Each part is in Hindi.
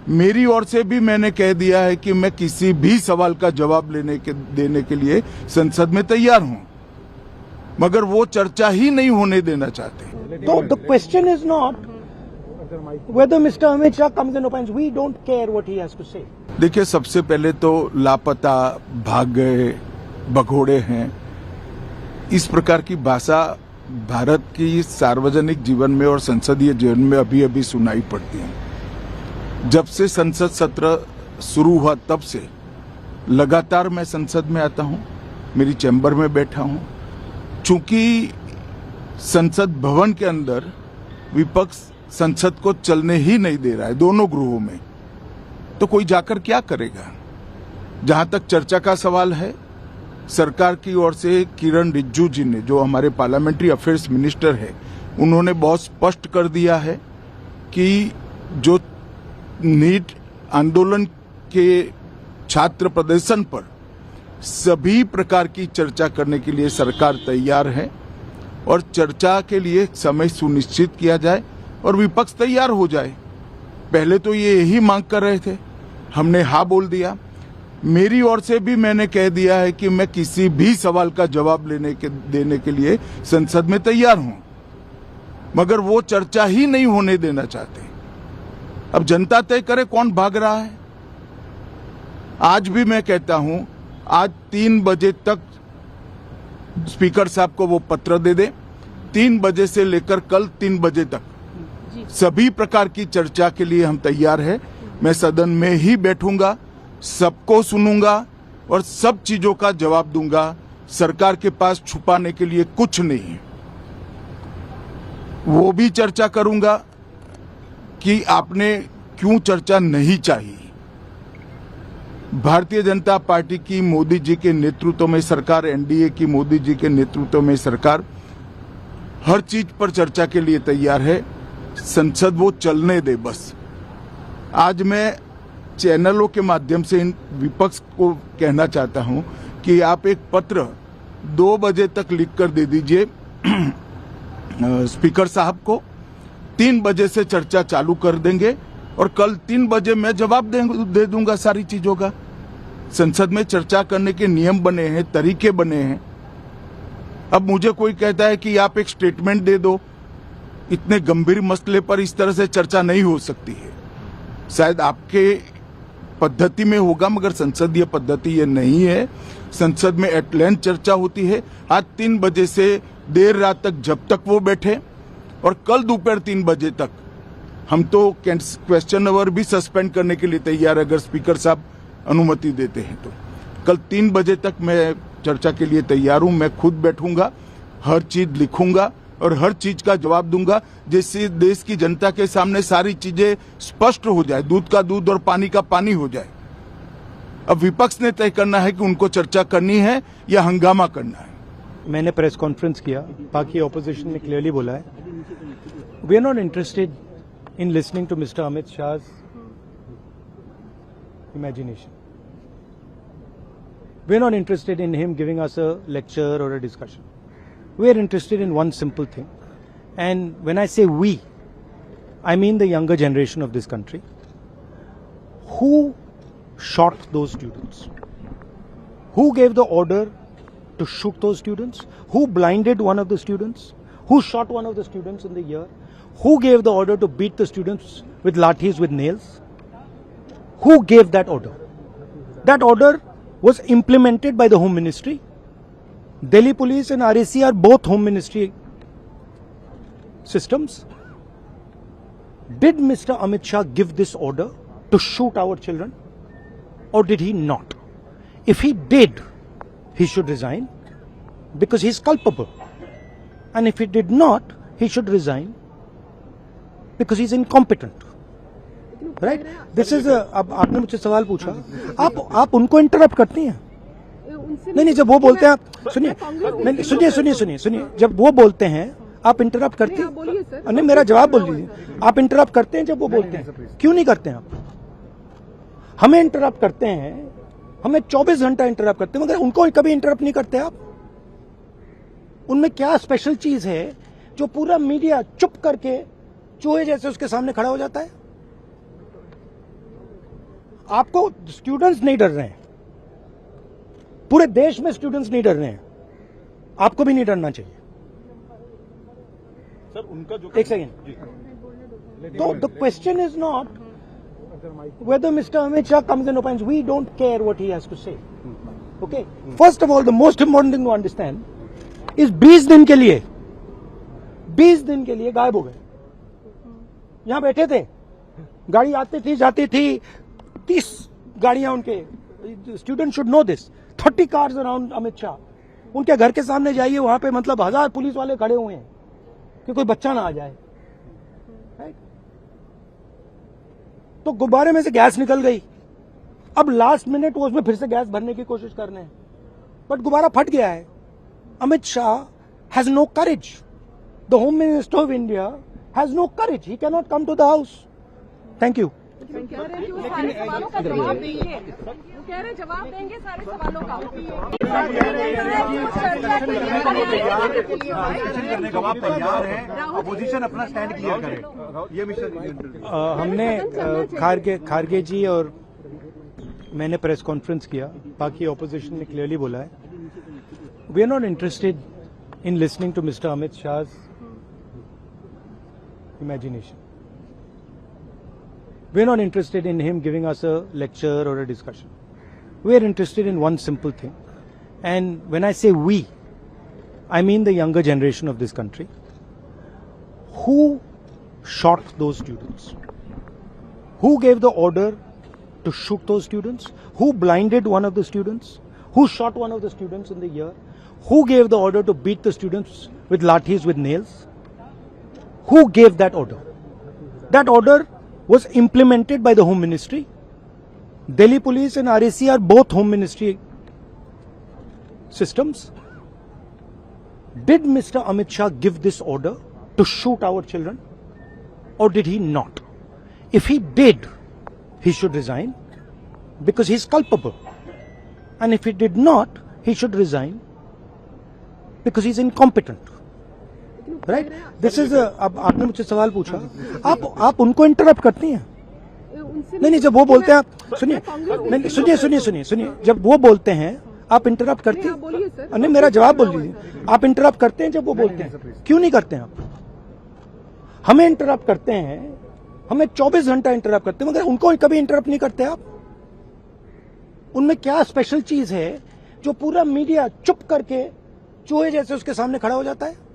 मेरी ओर से भी मैंने कह दिया है कि मैं किसी भी सवाल का जवाब देने के लिए संसद में तैयार हूं, मगर वो चर्चा ही नहीं होने देना चाहते। तो the question is not whether Mr. Amit Shah comes and opines. We don't care what he has to say. देखिए, सबसे पहले तो लापता, भाग गए, भगोड़े हैं, इस प्रकार की भाषा भारत की सार्वजनिक जीवन में और संसदीय जीवन में अभी अभी सुनाई पड़ती है। जब से संसद सत्र शुरू हुआ तब से लगातार मैं संसद में आता हूं, मेरी चैम्बर में बैठा हूं। चूंकि संसद भवन के अंदर विपक्ष संसद को चलने ही नहीं दे रहा है, दोनों गृहों में, तो कोई जाकर क्या करेगा। जहां तक चर्चा का सवाल है, सरकार की ओर से किरण रिजिजू जी ने, जो हमारे पार्लियामेंट्री अफेयर्स मिनिस्टर है, उन्होंने बहुत स्पष्ट कर दिया है कि जो नीट आंदोलन के छात्र प्रदर्शन पर सभी प्रकार की चर्चा करने के लिए सरकार तैयार है और चर्चा के लिए समय सुनिश्चित किया जाए और विपक्ष तैयार हो जाए। पहले तो ये यही मांग कर रहे थे, हमने हाँ बोल दिया। मेरी ओर से भी मैंने कह दिया है कि मैं किसी भी सवाल का जवाब देने के लिए संसद में तैयार हूं, मगर वो चर्चा ही नहीं होने देना चाहते। अब जनता तय करे कौन भाग रहा है। आज भी मैं कहता हूं, आज 3 बजे तक स्पीकर साहब को वो पत्र दे दे। 3 बजे से लेकर कल 3 बजे तक सभी प्रकार की चर्चा के लिए हम तैयार हैं। मैं सदन में ही बैठूंगा, सबको सुनूंगा और सब चीजों का जवाब दूंगा। सरकार के पास छुपाने के लिए कुछ नहीं है। वो भी चर्चा करूंगा कि आपने क्यों चर्चा नहीं चाहिए। भारतीय जनता पार्टी की मोदी जी के नेतृत्व में सरकार, एनडीए की मोदी जी के नेतृत्व में सरकार हर चीज पर चर्चा के लिए तैयार है। संसद वो चलने दे बस। आज मैं चैनलों के माध्यम से इन विपक्ष को कहना चाहता हूं कि आप एक पत्र 2 बजे तक लिख कर दे दीजिए स्पीकर साहब को। 3 बजे से चर्चा चालू कर देंगे और कल 3 बजे मैं जवाब दे दूंगा सारी चीजों का। संसद में चर्चा करने के नियम बने हैं, तरीके बने हैं। अब मुझे कोई कहता है कि आप एक स्टेटमेंट दे दो, इतने गंभीर मसले पर इस तरह से चर्चा नहीं हो सकती है। शायद आपके पद्धति में होगा, मगर संसदीय पद्धति ये नहीं है। संसद में एट लेंथ चर्चा होती है। आज 3 बजे से देर रात तक, जब तक वो बैठे, और कल दोपहर 3 बजे तक हम तो क्वेश्चन आवर भी सस्पेंड करने के लिए तैयार है, अगर स्पीकर साहब अनुमति देते हैं तो। कल 3 बजे तक मैं चर्चा के लिए तैयार हूं। मैं खुद बैठूंगा, हर चीज लिखूंगा और हर चीज का जवाब दूंगा, जिससे देश की जनता के सामने सारी चीजें स्पष्ट हो जाए, दूध का दूध और पानी का पानी हो जाए। अब विपक्ष ने तय करना है कि उनको चर्चा करनी है या हंगामा करना है। मैंने प्रेस कॉन्फ्रेंस किया, बाकी ऑपोजिशन ने क्लियरली बोला है, we are not interested in listening to mister Amit Shah imagination. We are not interested in him giving us a lecture or a discussion. We are interested in one simple thing. And when I say we, I mean the younger generation of this country. Who shot those students? Who gave the order to shoot those students? Who blinded one of the students? Who shot one of the students in the ear? Who gave the order to beat the students with lathis, with nails? Who gave that order? That order was implemented by the Home Ministry. Delhi Police and RAC are both Home Ministry systems. Did Mr. Amit Shah give this order to shoot our children, or did he not? If he did, he should resign because he is culpable. And if he did not, he should resign because he is incompetent. Right, this is. अब आपने मुझसे सवाल पूछा, आप उनको इंटरप्ट करती हैं। नहीं, जब वो बोलते हैं, सुनिए, नहीं, सुनिए, जब वो बोलते हैं आप इंटरप्ट करती हैं। नहीं, मेरा जवाब बोल लीजिए। आप इंटरप्ट करते हैं जब वो बोलते हैं, क्यों नहीं करते हैं आप? हमें इंटरप्ट करते हैं, हमें 24 घंटा इंटरप्ट करते हैं, मगर उनको कभी इंटरप्ट नहीं करते आप। उनमें क्या स्पेशल चीज है जो पूरा मीडिया चुप करके चूहे जैसे उसके सामने खड़ा हो जाता है? आपको स्टूडेंट्स नहीं डर रहे हैं, पूरे देश में स्टूडेंट्स नहीं डर रहे हैं, आपको भी नहीं डरना चाहिए। सर उनका जो एक सेकेंड, तो the question is not whether Mr. Amit Shah comes and opines. We don't care what he has to say. Okay? First of all, the most important thing to understand is 20 दिन के लिए गायब हो गए। यहां बैठे थे, गाड़ी आती थी जाती थी, 30 गाड़ियां उनके, student should know this, 30 cars around Amit Shah. उनके घर के सामने जाइए, वहां पे मतलब 1000 पुलिस वाले खड़े हुए हैं कि कोई बच्चा ना आ जाए। तो गुब्बारे में से गैस निकल गई, अब लास्ट मिनट वो उसमें फिर से गैस भरने की कोशिश कर रहे हैं, बट गुब्बारा फट गया है। Amit Shah has no courage, the home minister of India has no courage, he can not come to the house. Thank you. कह रहे हैं कि वो सारे सवालों का जवाब देंगे, वो कह रहे हैं जवाब देंगे सारे सवालों का। जवाब तैयार है, अपोजिशन अपना स्टैंड क्लियर करे, ये मिशन हमने खारगे जी और मैंने प्रेस कॉन्फ्रेंस किया, बाकी ऑपोजिशन ने क्लियरली बोला है, we are not interested in listening to mister Amit Shah's imagination. We are not interested in him giving us a lecture or a discussion. We are interested in one simple thing. And when I say we, I mean the younger generation of this country. Who shot those students? Who gave the order to shoot those students? Who blinded one of the students? Who shot one of the students in the ear? Who gave the order to beat the students with lathis, with nails? Who gave that order? That order was implemented by the Home Ministry. Delhi Police and RAC are both Home Ministry systems. Did Mr. Amit Shah give this order to shoot our children, or did he not? If he did, he should resign because he's culpable. And if he did not, he should resign because he's incompetent. Right, this is, अब आपने मुझसे सवाल पूछा, आप उनको इंटरप्ट करती हैं। नहीं, जब वो बोलते हैं आप सुनिए, जब वो बोलते हैं आप इंटरप्ट करती हैं। नहीं, मेरा जवाब बोल लीजिए। आप इंटरप्ट करते हैं जब वो बोलते हैं, क्यों नहीं करते हैं आप? हमें इंटरप्ट करते हैं, हमें 24 घंटा इंटरप्ट करते हैं, मगर उनको कभी इंटरप्ट नहीं करते आप। उनमें क्या स्पेशल चीज है जो पूरा मीडिया चुप करके चूहे जैसे उसके सामने खड़ा हो जाता है?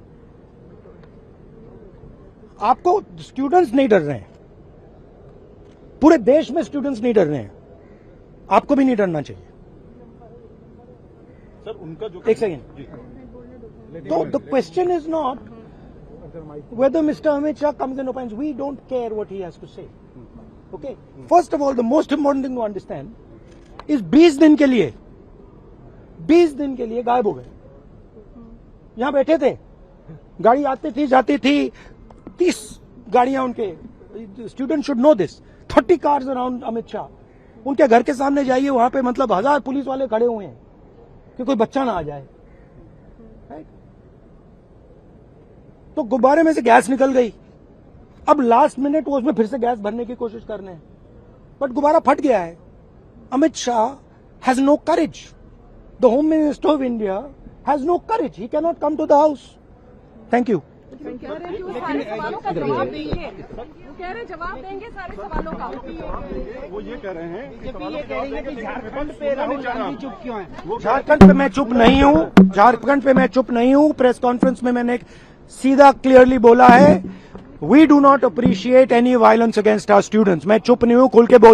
आपको स्टूडेंट्स नहीं डर रहे हैं, पूरे देश में स्टूडेंट्स नहीं डर रहे हैं, आपको भी नहीं डरना चाहिए। सर उनका जो एक सेकेंड, तो the question is not whether Mr. Amit Shah comes and opines. We don't care what he has to say. Okay? First of all, the most important thing to understand is 20 दिन के लिए गायब हो गए। यहां बैठे थे, गाड़ी आती थी जाती थी, 30 गाड़ियां उनके, student should know this, 30 cars around Amit Shah. उनके घर के सामने जाइए, वहां पे मतलब 1000 पुलिस वाले खड़े हुए हैं कि कोई बच्चा ना आ जाए। तो गुब्बारे में से गैस निकल गई, अब लास्ट मिनट वो उसमें फिर से गैस भरने की कोशिश कर रहे हैं, बट गुब्बारा फट गया है। Amit Shah has no courage, the home minister of India has no courage, he can not come to the house. Thank you. कह रहे हैं कि वो सारे सवालों का जवाब देंगे, वो कह रहे हैं जवाब देंगे सारे सवालों का। वो ये कह रहे हैं कि झारखंड पे राहुल गांधी चुप क्यों है? झारखंड पे मैं चुप नहीं हूं, झारखंड पे मैं चुप नहीं हूं। प्रेस कॉन्फ्रेंस में मैंने सीधा क्लियरली बोला है, we do not appreciate any violence against our students. मैं चुप नहीं हूं, खुल के बोल